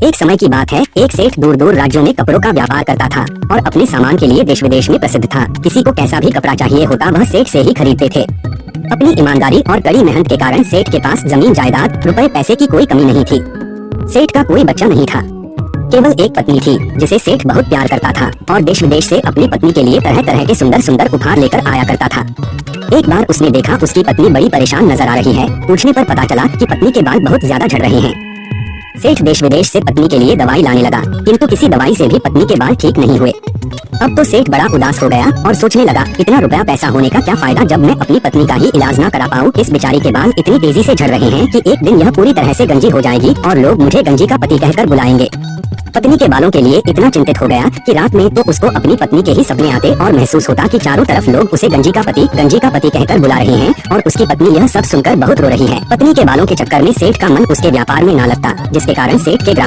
एक समय की बात है, एक सेठ दूर दूर राज्यों में कपड़ों का व्यापार करता था और अपने सामान के लिए देश विदेश में प्रसिद्ध था। किसी को कैसा भी कपड़ा चाहिए होता वह सेठ से ही खरीदते थे। अपनी ईमानदारी और कड़ी मेहनत के कारण सेठ के पास जमीन जायदाद रुपए पैसे की कोई कमी नहीं थी। सेठ का कोई बच्चा नहीं था, केवल एक पत्नी थी जिसे सेठ बहुत प्यार करता था और देश विदेश से अपनी पत्नी के लिए तरह तरह के सुंदर सुंदर उपहार लेकर आया करता था। एक बार उसने देखा उसकी पत्नी बड़ी परेशान नजर आ रही है। पूछने पर पता चला कि पत्नी के बाल बहुत ज्यादा झड़ रहे हैं। सेठ देश विदेश से पत्नी के लिए दवाई लाने लगा, किंतु किसी दवाई से भी पत्नी के बाल ठीक नहीं हुए। अब तो सेठ बड़ा उदास हो गया और सोचने लगा, इतना रुपया पैसा होने का क्या फायदा जब मैं अपनी पत्नी का ही इलाज ना करा पाऊँ। इस बेचारी के बाल इतनी तेजी से झड़ रहे हैं कि एक दिन यह पूरी तरह से गंजी हो जाएगी और लोग मुझे गंजी का पति कहकर बुलाएंगे। पत्नी के बालों के लिए इतना चिंतित हो गया कि रात में तो उसको अपनी पत्नी के ही सपने आते और महसूस होता कि चारों तरफ लोग उसे गंजी का पति कहकर बुला रहे हैं और उसकी पत्नी यह सब सुनकर बहुत रो रही है। पत्नी के बालों के चक्कर में सेठ का मन उसके व्यापार में ना लगता, जिसके कारण सेठ के ग्राहक